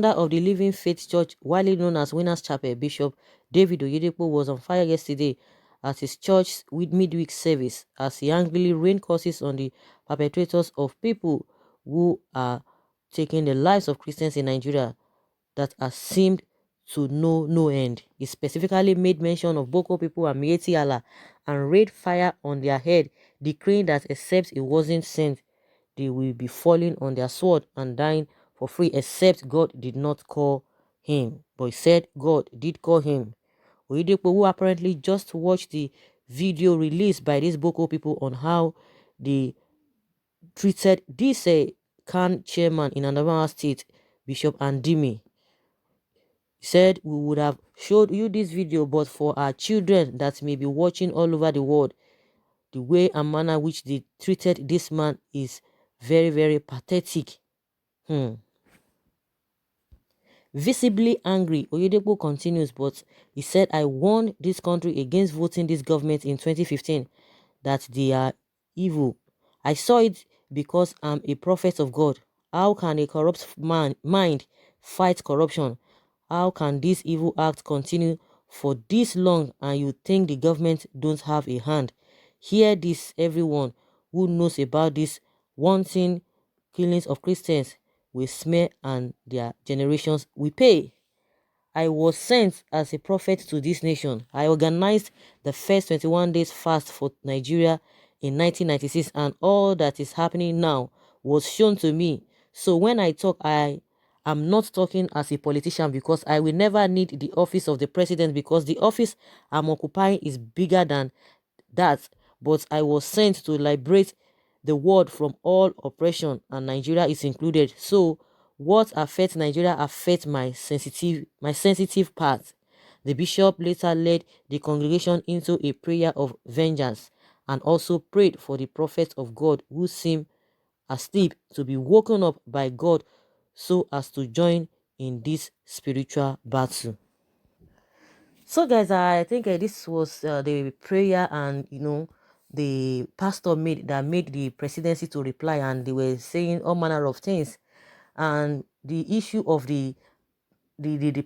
founder of the Living Faith Church, widely known as Winners Chapel, Bishop David Oyedepo, was on fire yesterday at his church's midweek service as he angrily rained curses on the perpetrators of people who are taking the lives of Christians in Nigeria that are seemed to know no end. He specifically made mention of Boko people and Mieti Allah and rained fire on their head, declaring that except he wasn't sent, they will be falling on their sword and dying for free, except God did not call him. But he said God did call him. Oyedepo, who apparently just watched the video released by these Boko people on how they treated this Khan chairman in Anambra State, Bishop Andimi, said we would have showed you this video, but for our children that may be watching all over the world, the way and manner which they treated this man is very, very pathetic. Visibly angry, Oyedepo continues, but he said, I warned this country against voting this government in 2015, that they are evil. I saw it because I'm a prophet of God. How can a corrupt mind fight corruption? How can this evil act continue for this long and you think the government don't have a hand? Hear this, everyone who knows about this wanton killings of Christians will smear and their generations will pay. I was sent as a prophet to this nation. I organized the first 21 days fast for Nigeria in 1996, and all that is happening now was shown to me. So when I talk, I am not talking as a politician, because I will never need the office of the president, because the office I'm occupying is bigger than that. But I was sent to liberate the world from all oppression, and Nigeria is included. So what affects Nigeria affects my sensitive part. The bishop later led the congregation into a prayer of vengeance and also prayed for the prophets of God who seemed asleep to be woken up by God so as to join in this spiritual battle. So guys, I think this was the prayer, and the pastor made the presidency to reply, and they were saying all manner of things. And the issue of the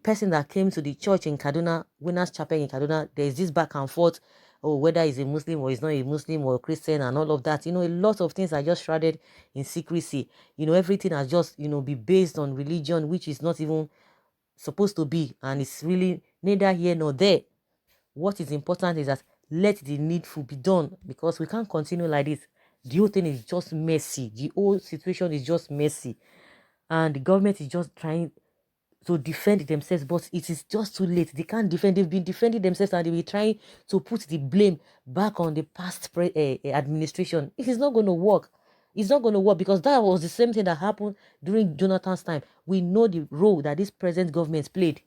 person that came to the church in Kaduna, Winners Chapel in Kaduna, there's this back and forth, oh, whether he's a Muslim or he's not a Muslim or a Christian and all of that. A lot of things are just shrouded in secrecy. Everything has just, be based on religion, which is not even supposed to be, and it's really neither here nor there. What is important is that let the needful be done, because we can't continue like this. The whole thing is just messy. The whole situation is just messy, and the government is just trying to defend themselves, but it is just too late. They can't defend. They've been defending themselves, and they'll be trying to put the blame back on the past administration. It is not going to work. It's not going to work, because that was the same thing that happened during Jonathan's time. We know the role that this present government played.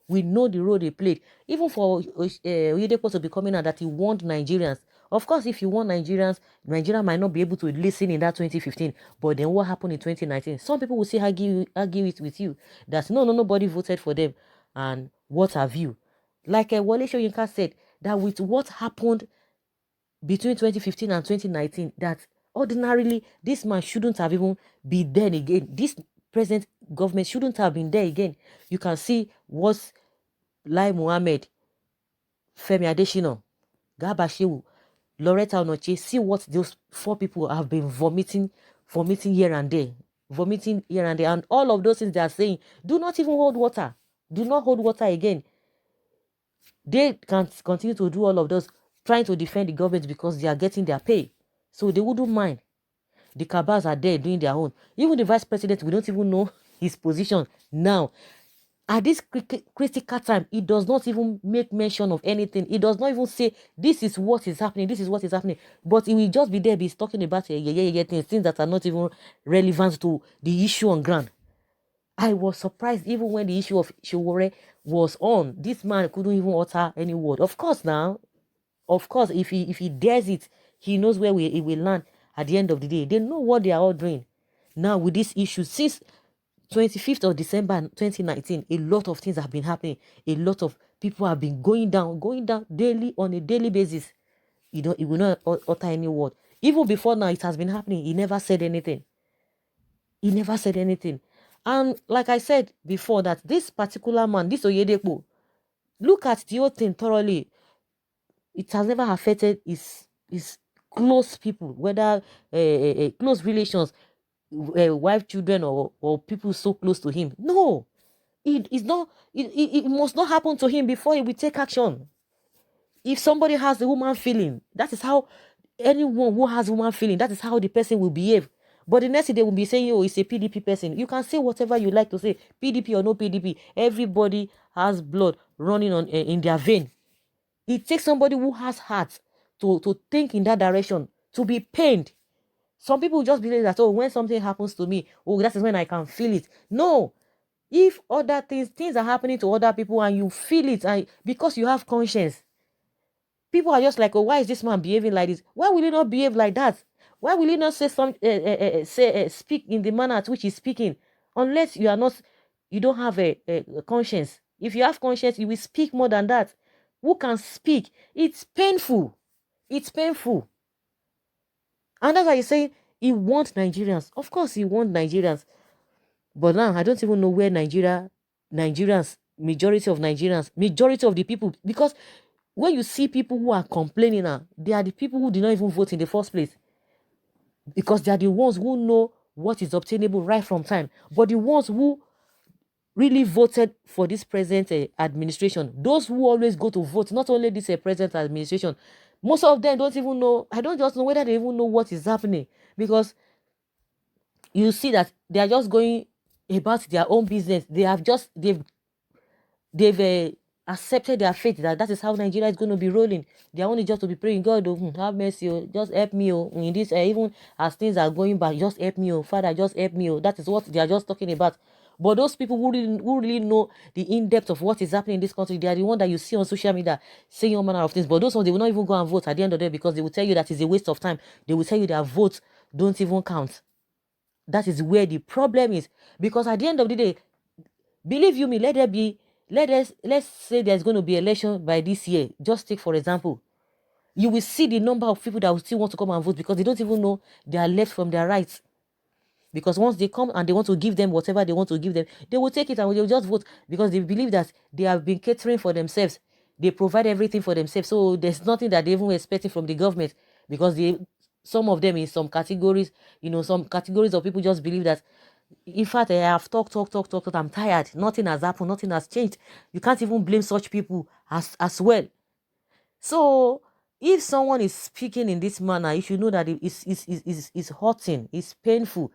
We know the role they played. Even for Oyedepo to be coming out that he warned Nigerians. Of course, if you want Nigerians, Nigeria might not be able to listen in that 2015. But then what happened in 2019? Some people will say, argue it with you. That nobody voted for them. And what have you? Like Wole Soyinka said, that with what happened between 2015 and 2019, that ordinarily this man shouldn't have even been there again. This present government shouldn't have been there again. You can see what Lai Mohammed, Femi Adesina, Garba Shehu, Loretta Onoche, see what those four people have been vomiting here and there. And all of those things they are saying, do not even hold water. Do not hold water again. They can continue to do all of those, trying to defend the government because they are getting their pay. So they wouldn't mind. The cabals are there doing their own. Even the vice president, we don't even know his position now. At this critical time, he does not even make mention of anything. He does not even say, this is what is happening, this is what is happening. But he will just be there, be talking about things that are not even relevant to the issue on ground. I was surprised even when the issue of Shiwore was on. This man couldn't even utter any word. Of course, if he dares it, he knows where he will land at the end of the day. They know what they are all doing. Now with this issue, since 25th of December 2019, a lot of things have been happening. A lot of people have been going down daily, on a daily basis. He will not utter any word. Even before now, it has been happening. He never said anything. And like I said before, that this particular man, this Oyedepo, look at the whole thing thoroughly. It has never affected his close people, whether close relations, wife, children, or people so close to him. No, it is not. It must not happen to him before he will take action. If somebody has the woman feeling, that is how anyone who has woman feeling, that is how the person will behave. But the next thing they will be saying, oh, it's a PDP person. You can say whatever you like to say, PDP or no PDP. Everybody has blood running on in their vein. It takes somebody who has heart to think in that direction, to be pained. Some people just believe that, oh, when something happens to me, oh, that is when I can feel it. No. If other things are happening to other people and you feel it, and because you have conscience, people are just like, oh, why is this man behaving like this? Why will he not behave like that? Why will he not say speak in the manner at which he's speaking? Unless you are not, you don't have a conscience. If you have conscience, you will speak more than that. Who can speak? It's painful. It's painful. And that's why you say he wants Nigerians. Of course, he wants Nigerians. But now I don't even know where Nigerians, majority of the people, because when you see people who are complaining now, they are the people who did not even vote in the first place. Because they are the ones who know what is obtainable right from time. But the ones who really voted for this present administration, those who always go to vote, not only this present administration, most of them don't even know. I don't just know whether they even know what is happening. Because you see that they are just going about their own business. They've accepted their fate, that is how Nigeria is going to be rolling. They are only just to be praying, God, oh, have mercy, oh, just help me, oh, in this, even as things are going back, just help me, oh, Father, just help me, oh. That is what they are just talking about. But those people who really know the in-depth of what is happening in this country, they are the one that you see on social media saying all manner of things. But those ones, they will not even go and vote at the end of the day, because they will tell you that it's a waste of time. They will tell you their votes don't even count. That is where the problem is. Because at the end of the day, believe you me, let's say there's going to be election by this year. Just take, for example, you will see the number of people that will still want to come and vote, because they don't even know their left from their right. Because once they come and they want to give them whatever they want to give them, they will take it and they will just vote, because they believe that they have been catering for themselves. They provide everything for themselves. So there's nothing that they even expecting from the government, because some of them in some categories, some categories of people just believe that, in fact, I have talked. I'm tired. Nothing has happened. Nothing has changed. You can't even blame such people as well. So if someone is speaking in this manner, you should know that it's hurting. It's painful.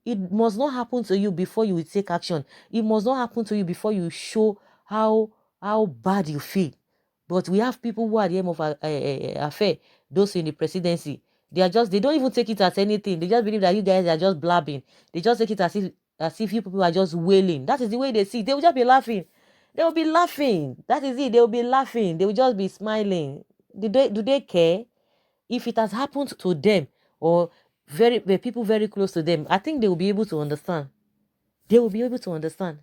It must not happen to you before you will take action. It must not happen to you before you show how bad you feel. But we have people who are the aim of affair, those in the presidency. They don't even take it as anything. They just believe that you guys are just blabbing. They just take it as if you people are just wailing. That is the way they see it. They will just be laughing. They will be laughing. That is it. They will be laughing. They will just be smiling. Do they care? If it has happened to them, or people very close to them, I think they will be able to understand. They will be able to understand.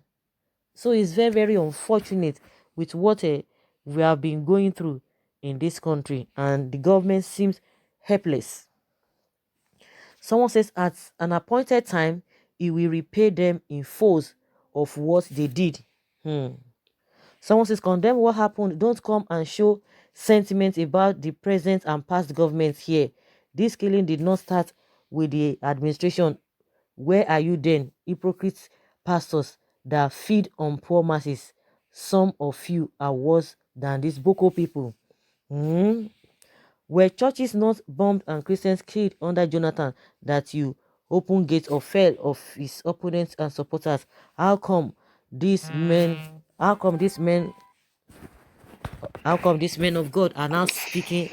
So it's very, very unfortunate with what we have been going through in this country, and the government seems helpless. Someone says at an appointed time, he will repay them in full of what they did. Someone says, condemn what happened. Don't come and show sentiment about the present and past governments here. This killing did not start with the administration. Where are you then, hypocrites, pastors that feed on poor masses? Some of you are worse than these Boko people. Were churches not bombed and Christians killed under Jonathan that you open gates of hell of his opponents and supporters? How come these men of God are now speaking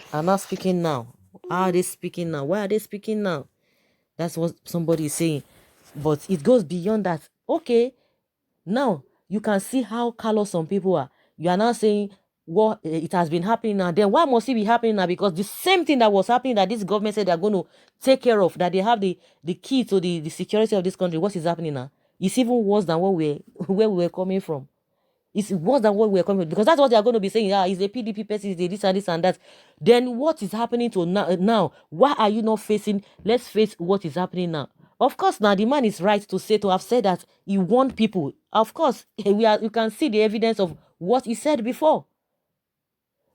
now? How are they speaking now? Why are they speaking now? That's what somebody is saying. But it goes beyond that. Okay, now you can see how callous some people are. You are now saying what it has been happening now. Then why must it be happening now? Because the same thing that was happening, that this government said they are going to take care of, that they have the key to the security of this country, what is happening now? It's even worse than where we were coming from. It's worse than what we were coming from, because that's what they are going to be saying. It's a PDP person, it's this and that. Then what is happening to now? Why are you not facing? Let's face what is happening now. Of course, now the man is right to have said that he warned people. Of course, you can see the evidence of what he said before.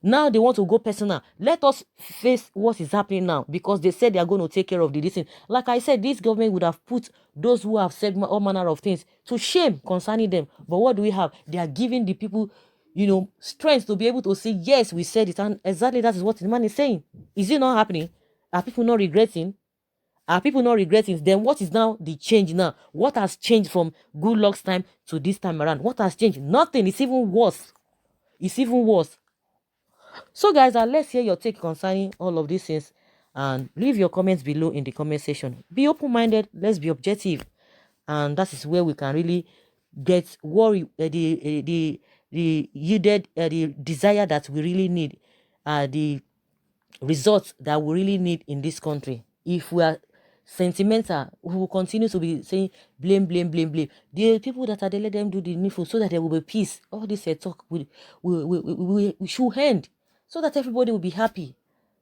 Now they want to go personal. Let us face what is happening now, because they said they are going to take care of this thing. Like I said, this government would have put those who have said all manner of things to shame concerning them. But what do we have? They are giving the people, strength to be able to say, yes, we said it. And exactly that is what the man is saying. Is it not happening? Are people not regretting? Are people not regretting? Then what is now the change now? What has changed from good luck's time to this time around? What has changed? Nothing. It's even worse. It's even worse. So guys, let's hear your take concerning all of these things, and leave your comments below in the comment section. Be open-minded. Let's be objective, and that is where we can really get the yielded the desire that we really need, the results that we really need in this country. If we are sentimental, we will continue to be saying blame, blame, blame, blame. The people that are there, let them do the needful so that there will be peace. All this talk we should end, so that everybody will be happy.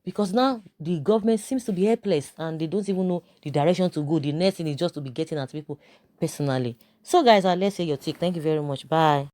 Because now the government seems to be helpless and they don't even know the direction to go. The next thing is just to be getting at people personally. So guys, let's say your take. Thank you very much. Bye.